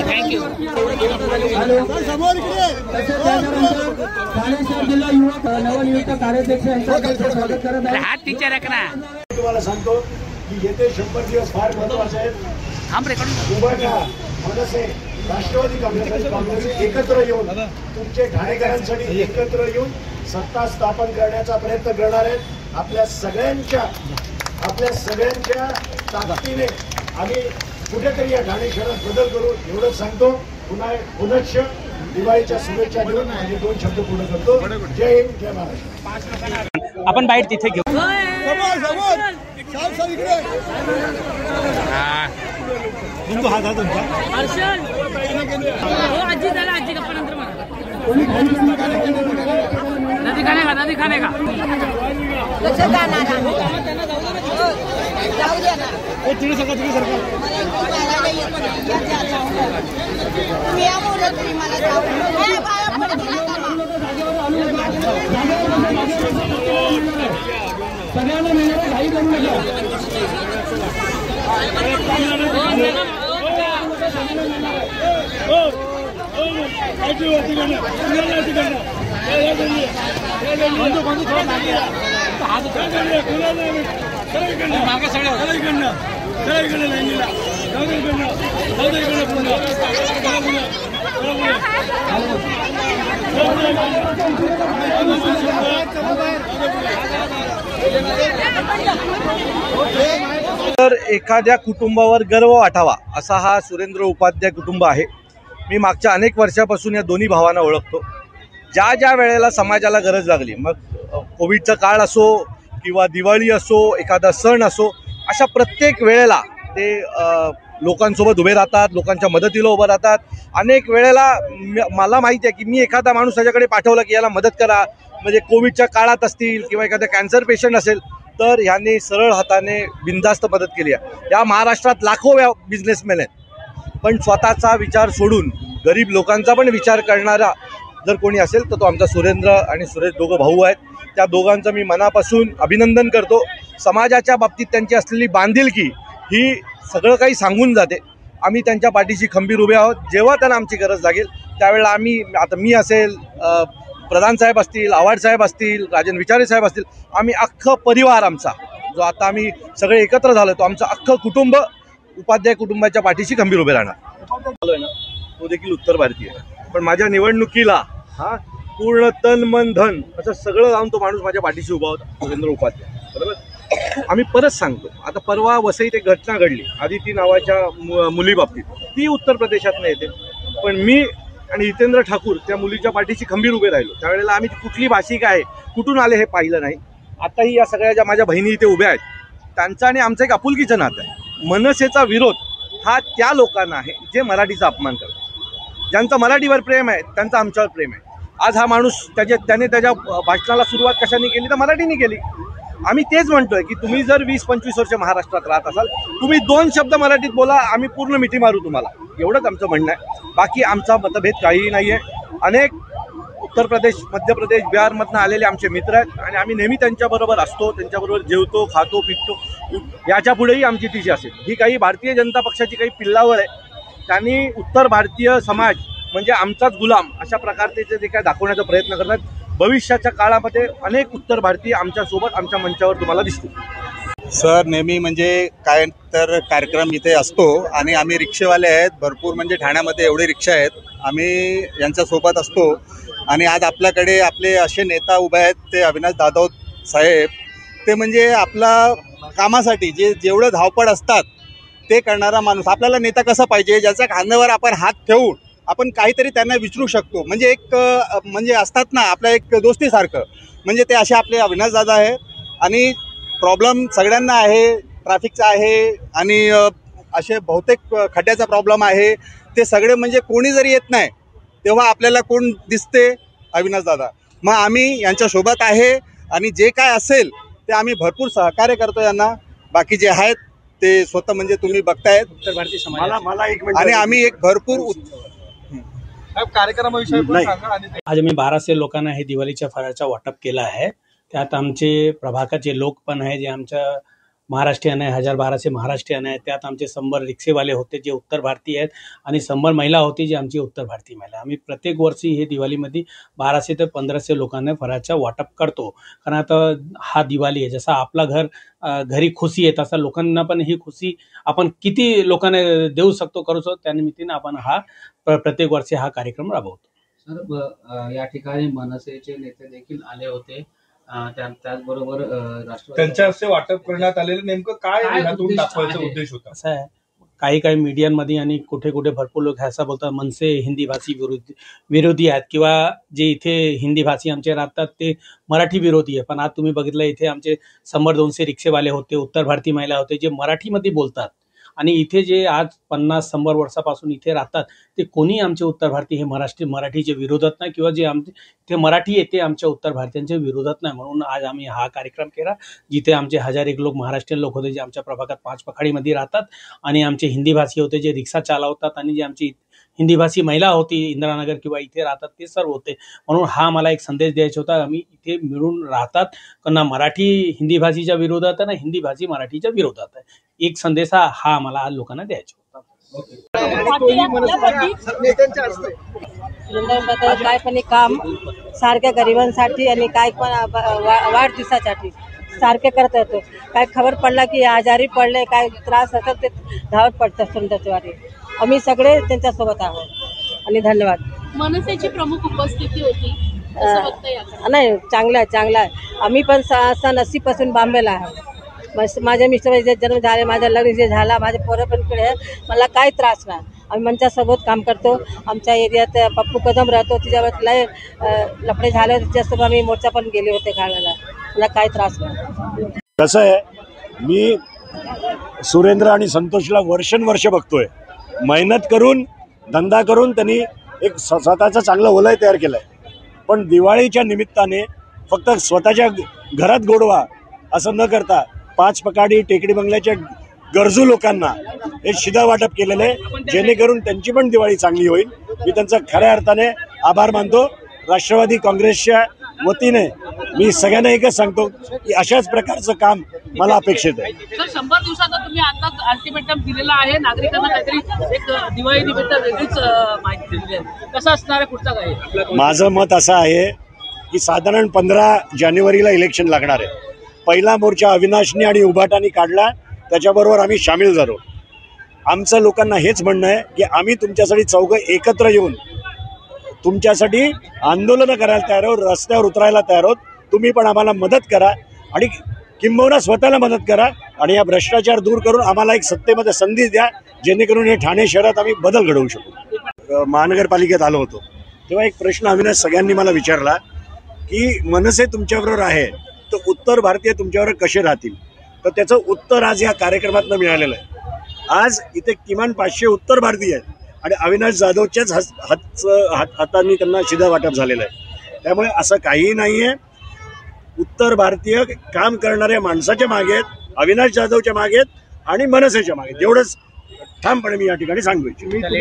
Thank you. जिल्हा युवक नवनियुक्त कार्याध्यक्ष स्वागत करत आहे। हात टीचर आहे ना। तुम्हाला सांगतो की येते 100 दिवस फार महत्त्वाचे आहेत। उभाटा मनसे राष्ट्रवादी काँग्रेस एकत्र येऊन तुमचे ठाणेकरांसाठी एकत्र येऊन सत्ता स्थापन करण्याचा प्रयत्न करणार आहेत। आपल्या सगळ्यांच्या ताकदीने आम्ही कुठेतरी या ठाणे शहरात बदल करू एवढंच सांगतो। पुनश्च दिवाळीच्या शुभेच्छा देऊन आणि 2 शब्द पूर्ण करतो। जय हिंद, जय महाराष्ट्र। आपण बाईट तिथे घेऊ। नदी खाने का सगळ्यांना मिळणार घाई करू नका। तर एखाद्या कुटुंबावर गर्व वाटावा असा हा सुरेंद्र उपाध्याय कुटुंब आहे। मी मागच्या अनेक वर्षापासून या दोन्ही भावांना ओळखतो। ज्या ज्या वेळेला समाजाला गरज लागली, मग कोविडचा काळ असो किंवा दिवाळी असो, एखादा सण असो, अशा प्रत्येक वेळेला ते लोकांसोबत उभे राहतात, लोकांच्या मदतीला उभं राहतात। अनेक वेळेला मला माहिती आहे की मी एखादा माणूस त्याच्याकडे पाठवला की याला मदत करा, म्हणजे कोविडच्या काळात असतील किंवा एखादा कॅन्सर पेशंट असेल तर ह्यांनी सरळ हाताने बिनधास्त मदत केली आहे। या महाराष्ट्रात लाखो बिझनेसमॅन आहेत, पण स्वतःचा विचार सोडून गरीब लोकांचा पण विचार करणारा जर कोणी असेल तर तो आमचा सुरेंद्र आणि सुरेश दोघं भाऊ आहेत। त्या दोघांचं मी मनापासून अभिनंदन करतो। समाजाच्या बाबतीत त्यांची असलेली बांधिलकी ही सगळं काही सांगून जाते। आम्ही त्यांच्या पाठीशी खंबीर उभे आहोत। जेव्हा त्यांना आमची गरज लागेल त्यावेळेला आम्ही, आता मी असेल, प्रधान साहेब असतील, आव्हाड साहेब असतील, राजन विचारे साहेब असतील, आम्ही अख्खं परिवार आमचा जो आता आम्ही सगळे एकत्र झालो तो आमचं अख्खं कुटुंब उपाध्याय कुटुंबाच्या पाठीशी खंबीर उभे राहणार। तो देखील उत्तर भारतीय आहे, पण माझ्या निवडणुकीला पूर्ण तन मन धन असं सगळं लावून तो माणूस माझ्या पाठीशी उभा होता, सुरेंद्र उपाध्याय, बरोबर। आम्ही परत सांगतो, आता परवा वसईत एक घटना घडली आदिती नावाच्या मुलीबाबतीत, ती उत्तर प्रदेशातनं येते, पण मी आणि हितेंद्र ठाकूर त्या मुलीच्या पाठीशी खंबीर उभे राहिलो। त्यावेळेला आम्ही कुठली भाषिक आहे, कुठून आले हे पाहिलं नाही। आताही या सगळ्या ज्या माझ्या बहिणी इथे उभ्या आहेत त्यांचा आणि आमचं एक आपुलकीचं नातं आहे। मनसेचा विरोध हा त्या लोकांना आहे जे मराठीचा अपमान करतात, ज्यांचं मराठीवर प्रेम आहे त्यांचं आमच्यावर प्रेम आहे। आज हा माणूस त्याने त्याच्या भाषणाला सुरुवात कशाने केली तर मराठीने केली। आम्ही तेच म्हणतोय की तुम्ही जर 20-25 वर्ष महाराष्ट्रात राहत असाल, तुम्ही 2 शब्द मराठीत बोला, आम्ही पूर्ण मिठी मारू तुम्हाला, एवढंच आमचं म्हणणं आहे। बाकी आमचा मतभेद काहीही नाही आहे। अनेक उत्तर प्रदेश, मध्य प्रदेश, बिहारमधनं आलेले आमचे मित्र आहेत आणि आम्ही नेहमी त्यांच्याबरोबर असतो, त्यांच्याबरोबर जेवतो, खातो, पितो। याच्या पुढेही आमची तिची असेल। ही काही भारतीय जनता पक्षाची काही पिल्लावळ आहे, त्यांनी उत्तर भारतीय समाज म्हणजे आमचाच गुलाम अशा प्रकारचे जे काय दाखवण्याचा प्रयत्न करतात। भविष्याच्या काळामध्ये अनेक उत्तर भारतीय आमच्यासोबत आमच्या मंचावर तुम्हाला दिसतील। सर, नेहमी म्हणजे काय तर कार्यक्रम इथे असतो आणि आम्ही रिक्षेवाले आहेत, भरपूर म्हणजे ठाण्यामध्ये एवढे रिक्षा आहेत, आम्ही यांच्यासोबत असतो। आणि आज आपल्याकडे आपले असे नेता उभे आहेत ते अविनाश जाधव साहेब, ते म्हणजे आपला कामासाठी जेवढं धावपळ असतात ते करणारा माणूस। आपल्याला नेता कसा पाहिजे, ज्याच्या खांद्यावर आपण हात ठेवून आपण काहीतरी त्यांना विचारू शकतो, म्हणजे एक म्हणजे असतात ना आपल्या एक दोस्तीसारखं, म्हणजे ते असे आपले अविनाश दादा आहे। आणि प्रॉब्लेम सगळ्यांना आहे, ट्रॅफिकचा आहे आणि असे बहुतेक खड्ड्याचा प्रॉब्लेम आहे, ते सगळे म्हणजे कोणी जरी येत नाही तेव्हा आपल्याला कोण दिसते, अविनाश दादा। मग आम्ही यांच्यासोबत आहे आणि जे काय असेल ते आम्ही भरपूर सहकार्य करतो यांना। बाकी जे आहेत ते स्वतः म्हणजे तुम्ही बघतायत उत्तर भारतीय समाज, आणि आम्ही एक भरपूर कार्यक्रमाविषयी आज आम्ही 1200 लोकांना हे दिवाळीच्या फराळाचा वाटप केला आहे। त्यात आमचे प्रभागाचे लोक पण आहे, जे आमच्या महाराष्ट्रीयन आहे, 1200 महाराष्ट्रीयन आहे, त्यात आमचे 100 रिक्षेवाले होते जे उत्तर भारतीय आहेत आणि 100 महिला होती जी आमची उत्तर भारतीय महिला. आम्ही प्रत्येक वर्षी हे दिवाळीमध्ये 1200 ते 1500 लोकांना फराळाचा वाटप करतो. कारण आता हा दिवाळी आहे, जसा आपला घरी खुशी आहे तसा लोकांना पण ही खुशी आपण किती लोकांना देऊ शकतो करू शकतो, त्यानिमित्ताने आपण हा प्रत्येक वर्षी हा कार्यक्रम राबवतो. सर, या ठिकाणी मनसेचे नेते देखील आले होते, त्याचबरोबर राष्ट्रवादी त्यांच्या हस्ते वाटप करण्यात आलेलं नेमकं काय यातून दाखवायचा उद्देश होता? असं आहे, काही मीडियांमध्ये आणि कुठे भरपूर लोक असं बोलतात मनसे हिंदी भाषी विरोधी आहेत किंवा जे इथे हिंदी भाषी आमचे राहतात ते मराठी विरोधी आहे. पण आज तुम्ही बघितलं इथे आमचे 100-200 रिक्षेवाले होते, उत्तर भारतीय महिला होते जे मराठीमध्ये बोलतात आणि इथे जे आज 50-100 वर्षापासून इथे राहतात ते कोणी आमचे उत्तर भारतीय हे मराठीचे विरोधात नाही किंवा जे आमचे ते मराठी येते आमच्या उत्तर भारतीयांच्या विरोधात नाही. म्हणून आज आम्ही हा कार्यक्रम केला जिथे आमचे 1000 लोक महाराष्ट्रीयन लोक होते जे आमच्या प्रभागात 5 पखाडीमध्ये राहतात आणि आमचे हिंदी भाषी होते जे रिक्षा चालवतात आणि जे आमची हिंदी भाषी महिला होती इंदिरानगर किंवा इथे राहतात ते सर्व होते. म्हणून हा मला एक संदेश द्यायचा होता, आम्ही इथे मिळून राहतात ना मराठी हिंदी भाषीच्या विरोधात आहे ना हिंदी भाषी मराठीच्या विरोधात आहे. एक संदेश हा आम्हाला आज लोकांना द्यायचा होता. काय पण काम सारख्या गरिबांसाठी आणि काय पण वाढदिवसासाठी सारखे करत येतो. काय खबर पडला की आजारी पडले काय त्रास असेल ते धावत पडतात सुंदरवारी. आम्ही सगळे त्यांच्यासोबत आहोत आणि धन्यवाद. मनसेची प्रमुख उपस्थिती होती, नाही चांगला आहे. आम्ही पण सन 80पासून बॉम्बेला आहे. माझ्या मिस्टरांचे जन्म झाले, माझं लग्न जे झाला, माझे पोरं पण इकडे आहे, मला काही त्रास नाही. आम्ही मंचासोबत काम करतो. आमच्या एरियात पप्पू कदम राहतो, तिच्यावर लय लफडे झाले त्याच्यासोबत आम्ही मोर्चा पण गेले होते घालायला, मला काही त्रास नाही. कसं आहे, मी सुरेंद्र आणि संतोषला वर्षानुवर्ष बघतोय. मेहनत करून धंदा करून त्यांनी एक स्वतःचा चांगला वलय तयार केलं आहे. पण दिवाळीच्या निमित्ताने फक्त स्वतःच्या घरात गोडवा असं न करता 5 पकाडी टेकडी बंगल्याच्या गरजू लोकांना हे शिधा वाटप केलेलं आहे जेणेकरून त्यांची पण दिवाळी चांगली होईल. मी त्यांचा खऱ्या अर्थाने आभार मानतो. राष्ट्रवादी काँग्रेसच्या वतीने मी सगळ्यांना एकच सांगतो की अशाच प्रकारचं काम मला अपेक्षित आहे. सर, 100 दिवसाचा तुम्ही आता अल्टिमेटम दिलेला आहे, नागरिकांना काहीतरी एक दिवाळी निमित्त वेगळीच माहिती दिलेली आहे, कसं असणार आहे पुढचा काय? माझं मत असं आहे की साधारण 15 जानेवारीला इलेक्शन लागणार आहे. पहिला मोर्चा अविनाशनी आणि उभाटानी काढला, त्याच्याबरोबर आम्ही सामील झालो. आमचं लोकांना हेच म्हणणं आहे की आम्ही तुमच्यासाठी चौघं एकत्र येऊन तुमच्यासाठी आंदोलनं करायला तयार आहोत, रस्त्यावर उतरायला तयार आहोत. तुम्ही पण आम्हाला मदत करा आणि किंबहुना स्वतःला मदत करा आणि या भ्रष्टाचार दूर करून आम्हाला एक सत्तेमध्ये संधी द्या जेणेकरून हे ठाणे शहरात आम्ही बदल घडवू शकू. महानगरपालिकेत आलो होतो तेव्हा एक प्रश्न अविनाश सगळ्यांनी मला विचारला की मनसे तुमच्याबरोबर आहे तर उत्तर भारतीय तुमच्याबरोबर कसे राहतील. तर त्याचं उत्तर आज या कार्यक्रमातून मिळालेलं आहे. आज इथे किमान 500 उत्तर भारतीय आहेत आणि अविनाश जाधवच्याच हातांनी त्यांना शिधा वाटप झालेलं आहे. त्यामुळे असं काहीही नाही आहे. उत्तर भारतीय काम करणाऱ्या माणसाच्या मागे आहेत, अविनाश जाधवच्या मागे आहेत आणि मनसेच्या मागे आहेत. एवढंच ठामपणे मी या ठिकाणी सांगू इच्छितो.